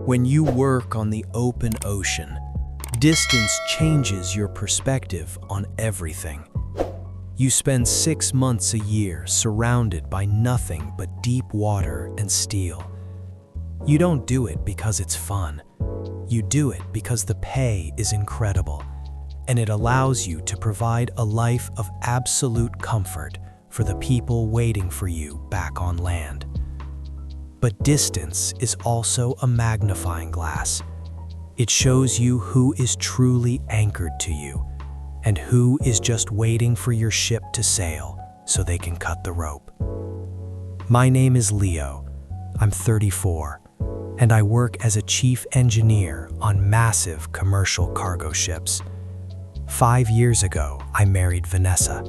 When you work on the open ocean, distance changes your perspective on everything. You spend 6 months a year surrounded by nothing but deep water and steel. You don't do it because it's fun. You do it because the pay is incredible, and it allows you to provide a life of absolute comfort for the people waiting for you back on land. But distance is also a magnifying glass. It shows you who is truly anchored to you and who is just waiting for your ship to sail so they can cut the rope. My name is Leo. I'm 34, and I work as a chief engineer on massive commercial cargo ships. 5 years ago, I married Vanessa.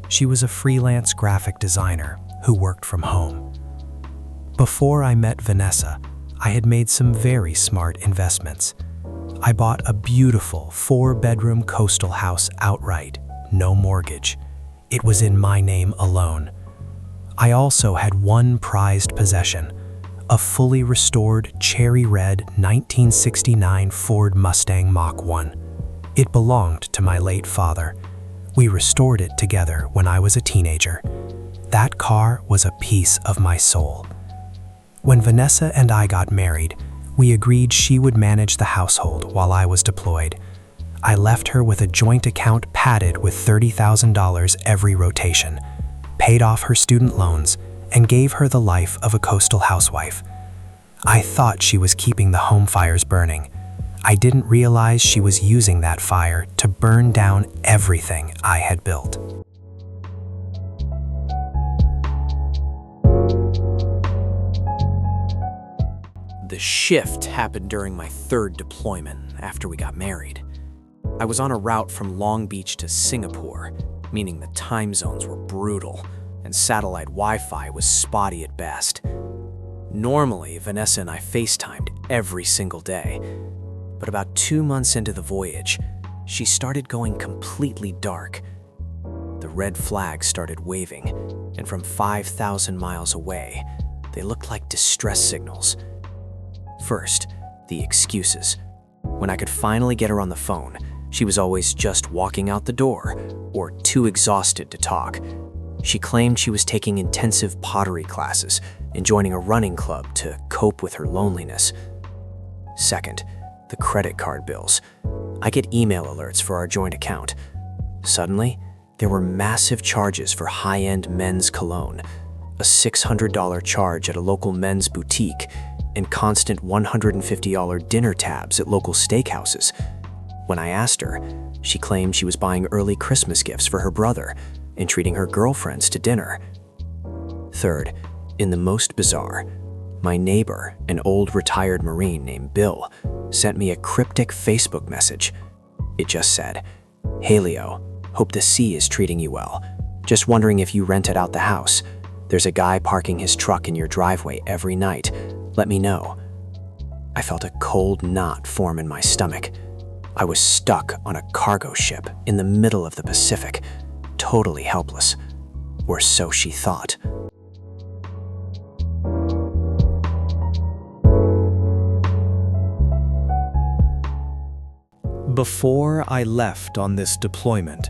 She was a freelance graphic designer who worked from home. Before I met Vanessa, I had made some very smart investments. I bought a beautiful 4-bedroom coastal house outright, no mortgage. It was in my name alone. I also had one prized possession, a fully restored cherry red 1969 Ford Mustang Mach 1. It belonged to my late father. We restored it together when I was a teenager. That car was a piece of my soul. When Vanessa and I got married, we agreed she would manage the household while I was deployed. I left her with a joint account padded with $30,000 every rotation, paid off her student loans, and gave her the life of a coastal housewife. I thought she was keeping the home fires burning. I didn't realize she was using that fire to burn down everything I had built. The shift happened during my 3rd deployment after we got married. I was on a route from Long Beach to Singapore, meaning the time zones were brutal and satellite Wi-Fi was spotty at best. Normally, Vanessa and I FaceTimed every single day, but about 2 months into the voyage, she started going completely dark. The red flags started waving, and from 5,000 miles away, they looked like distress signals. First, the excuses. When I could finally get her on the phone, she was always just walking out the door or too exhausted to talk. She claimed she was taking intensive pottery classes and joining a running club to cope with her loneliness. Second, the credit card bills. I get email alerts for our joint account. Suddenly, there were massive charges for high-end men's cologne, a $600 charge at a local men's boutique, and constant $150 dinner tabs at local steakhouses. When I asked her, she claimed she was buying early Christmas gifts for her brother and treating her girlfriends to dinner. Third, in the most bizarre, my neighbor, an old retired Marine named Bill, sent me a cryptic Facebook message. It just said, "Hey Leo, hope the sea is treating you well. Just wondering if you rented out the house. There's a guy parking his truck in your driveway every night. Let me know." I felt a cold knot form in my stomach. I was stuck on a cargo ship in the middle of the Pacific, totally helpless. Or so she thought. Before I left on this deployment,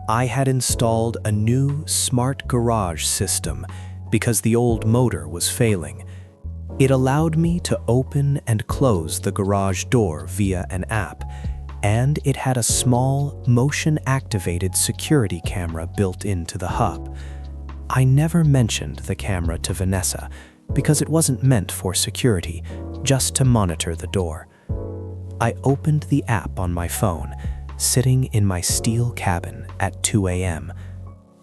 I had installed a new smart garage system because the old motor was failing. It allowed me to open and close the garage door via an app, and it had a small, motion-activated security camera built into the hub. I never mentioned the camera to Vanessa because it wasn't meant for security, just to monitor the door. I opened the app on my phone, sitting in my steel cabin at 2 a.m.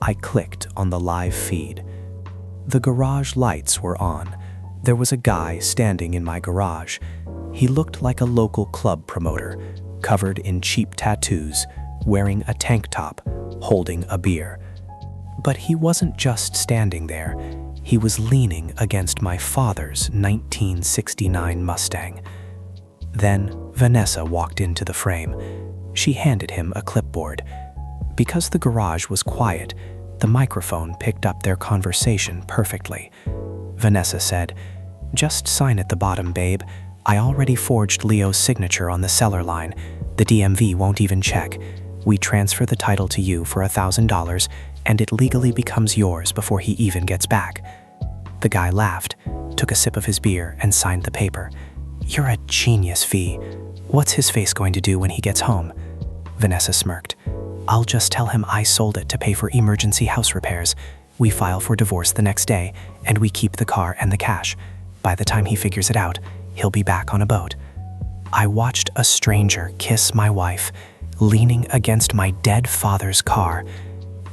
I clicked on the live feed. The garage lights were on. There was a guy standing in my garage. He looked like a local club promoter, covered in cheap tattoos, wearing a tank top, holding a beer. But he wasn't just standing there. He was leaning against my father's 1969 Mustang. Then Vanessa walked into the frame. She handed him a clipboard. Because the garage was quiet, the microphone picked up their conversation perfectly. Vanessa said, "Just sign at the bottom, babe. I already forged Leo's signature on the seller line. The DMV won't even check. We transfer the title to you for $1,000, and it legally becomes yours before he even gets back." The guy laughed, took a sip of his beer, and signed the paper. "You're a genius, V. What's his face going to do when he gets home?" Vanessa smirked. "I'll just tell him I sold it to pay for emergency house repairs. We file for divorce the next day, and we keep the car and the cash. By the time he figures it out, he'll be back on a boat." I watched a stranger kiss my wife, leaning against my dead father's car,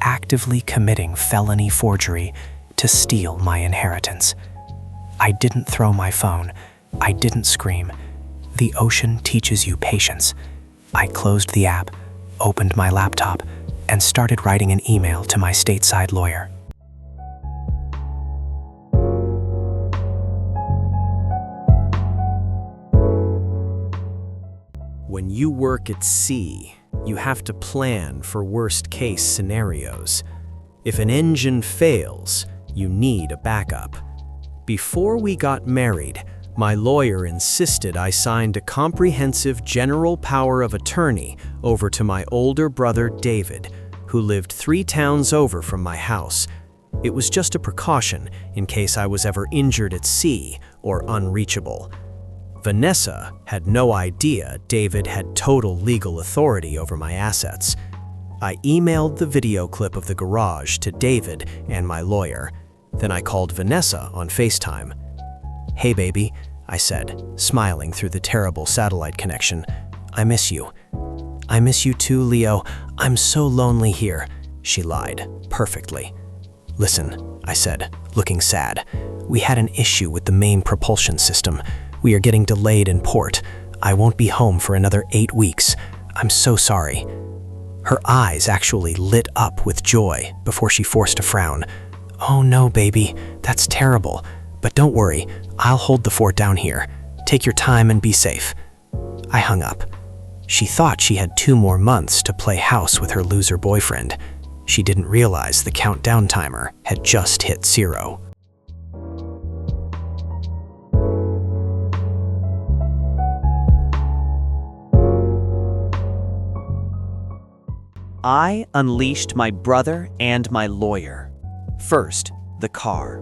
actively committing felony forgery to steal my inheritance. I didn't throw my phone. I didn't scream. The ocean teaches you patience. I closed the app, opened my laptop, and started writing an email to my stateside lawyer. When you work at sea, you have to plan for worst-case scenarios. If an engine fails, you need a backup. Before we got married, my lawyer insisted I signed a comprehensive general power of attorney over to my older brother David, who lived 3 towns over from my house. It was just a precaution in case I was ever injured at sea or unreachable. Vanessa had no idea David had total legal authority over my assets. I emailed the video clip of the garage to David and my lawyer. Then I called Vanessa on FaceTime. "Hey baby," I said, smiling through the terrible satellite connection. "I miss you." "I miss you too, Leo. I'm so lonely here." She lied perfectly. "Listen," I said, looking sad. "We had an issue with the main propulsion system. We are getting delayed in port. I won't be home for another 8 weeks. I'm so sorry." Her eyes actually lit up with joy before she forced a frown. "Oh no, baby, that's terrible. But don't worry, I'll hold the fort down here. Take your time and be safe." I hung up. She thought she had 2 more months to play house with her loser boyfriend. She didn't realize the countdown timer had just hit 0. I unleashed my brother and my lawyer. First, the car.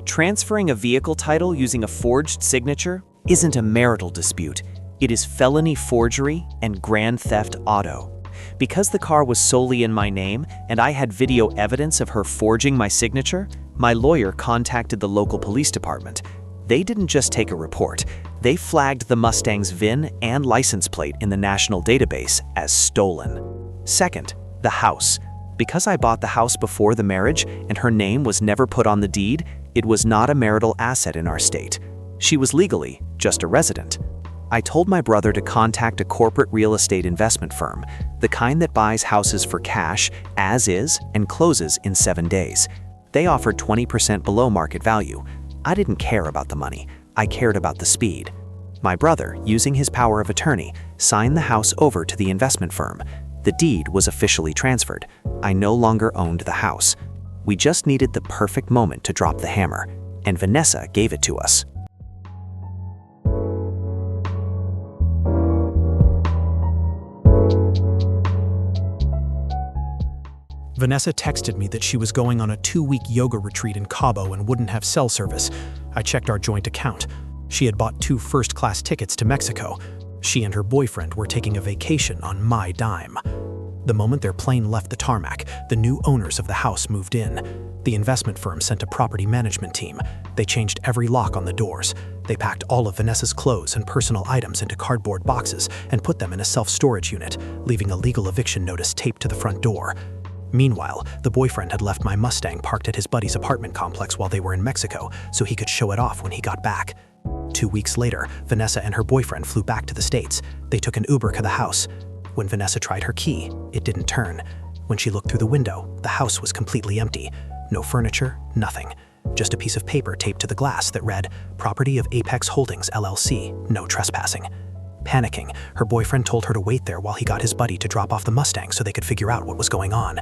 Transferring a vehicle title using a forged signature isn't a marital dispute. It is felony forgery and grand theft auto. Because the car was solely in my name and I had video evidence of her forging my signature, my lawyer contacted the local police department. They didn't just take a report. They flagged the Mustang's VIN and license plate in the national database as stolen. Second, the house. Because I bought the house before the marriage and her name was never put on the deed, it was not a marital asset in our state. She was legally just a resident. I told my brother to contact a corporate real estate investment firm, the kind that buys houses for cash, as is, and closes in 7 days. They offered 20% below market value. I didn't care about the money. I cared about the speed. My brother, using his power of attorney, signed the house over to the investment firm. The deed was officially transferred. I no longer owned the house. We just needed the perfect moment to drop the hammer, and Vanessa gave it to us. Vanessa texted me that she was going on a 2-week yoga retreat in Cabo and wouldn't have cell service. I checked our joint account. She had bought 2 first-class tickets to Mexico. She and her boyfriend were taking a vacation on my dime. The moment their plane left the tarmac, the new owners of the house moved in. The investment firm sent a property management team. They changed every lock on the doors. They packed all of Vanessa's clothes and personal items into cardboard boxes and put them in a self-storage unit, leaving a legal eviction notice taped to the front door. Meanwhile, the boyfriend had left my Mustang parked at his buddy's apartment complex while they were in Mexico so he could show it off when he got back. 2 weeks later, Vanessa and her boyfriend flew back to the States. They took an Uber to the house. When Vanessa tried her key, it didn't turn. When she looked through the window, the house was completely empty. No furniture, nothing. Just a piece of paper taped to the glass that read, "Property of Apex Holdings, LLC, no trespassing." Panicking, her boyfriend told her to wait there while he got his buddy to drop off the Mustang so they could figure out what was going on.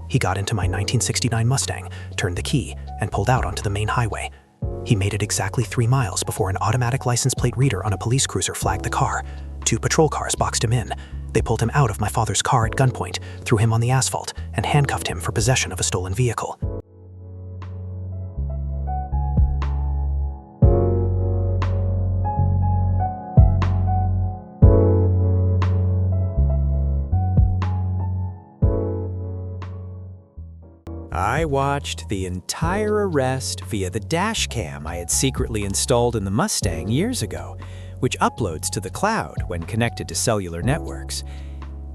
He got into my 1969 Mustang, turned the key, and pulled out onto the main highway. He made it exactly 3 miles before an automatic license plate reader on a police cruiser flagged the car. 2 patrol cars boxed him in. They pulled him out of my father's car at gunpoint, threw him on the asphalt, and handcuffed him for possession of a stolen vehicle. I watched the entire arrest via the dash cam I had secretly installed in the Mustang years ago, which uploads to the cloud when connected to cellular networks.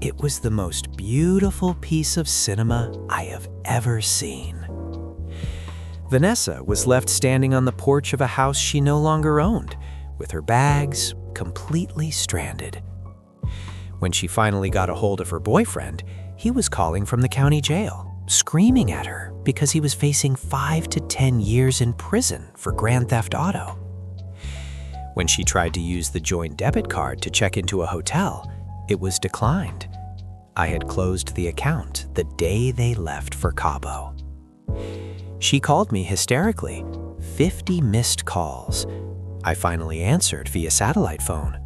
It was the most beautiful piece of cinema I have ever seen. Vanessa was left standing on the porch of a house she no longer owned, with her bags completely stranded. When she finally got a hold of her boyfriend, he was calling from the county jail, screaming at her because he was facing 5 to 10 years in prison for grand theft auto. When she tried to use the joint debit card to check into a hotel, it was declined. I had closed the account the day they left for Cabo. She called me hysterically, 50 missed calls. I finally answered via satellite phone.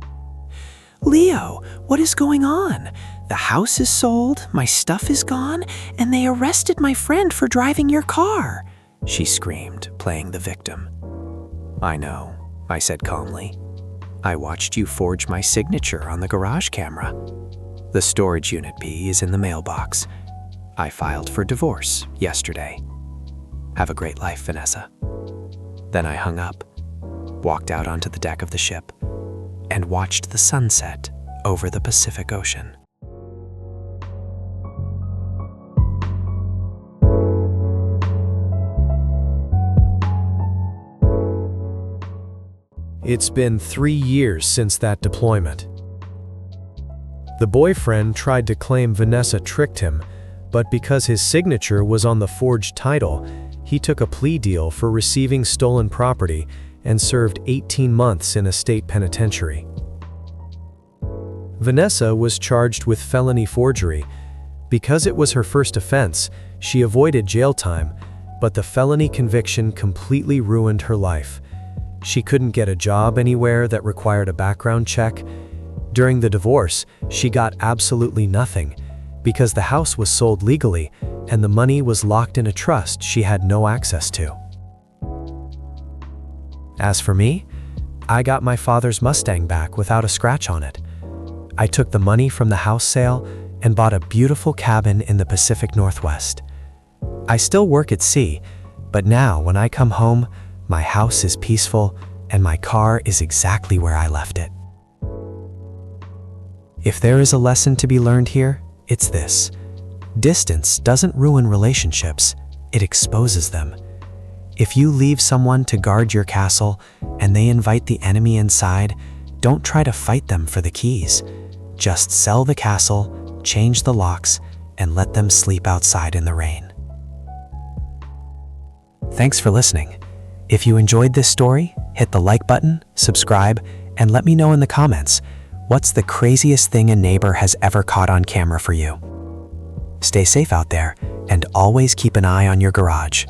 "Leo, what is going on? The house is sold, my stuff is gone, and they arrested my friend for driving your car," she screamed, playing the victim. "I know," I said calmly. "I watched you forge my signature on the garage camera. The storage unit B is in the mailbox. I filed for divorce yesterday. Have a great life, Vanessa." Then I hung up, walked out onto the deck of the ship, and watched the sunset over the Pacific Ocean. It's been 3 years since that deployment. The boyfriend tried to claim Vanessa tricked him, but because his signature was on the forged title, he took a plea deal for receiving stolen property and served 18 months in a state penitentiary. Vanessa was charged with felony forgery. Because it was her first offense, she avoided jail time, but the felony conviction completely ruined her life. She couldn't get a job anywhere that required a background check. During the divorce, she got absolutely nothing because the house was sold legally and the money was locked in a trust she had no access to. As for me, I got my father's Mustang back without a scratch on it. I took the money from the house sale and bought a beautiful cabin in the Pacific Northwest. I still work at sea, but now when I come home, my house is peaceful and my car is exactly where I left it. If there is a lesson to be learned here, it's this. Distance doesn't ruin relationships, it exposes them. If you leave someone to guard your castle and they invite the enemy inside, don't try to fight them for the keys. Just sell the castle, change the locks, and let them sleep outside in the rain. Thanks for listening. If you enjoyed this story, hit the like button, subscribe, and let me know in the comments, what's the craziest thing a neighbor has ever caught on camera for you? Stay safe out there, and always keep an eye on your garage.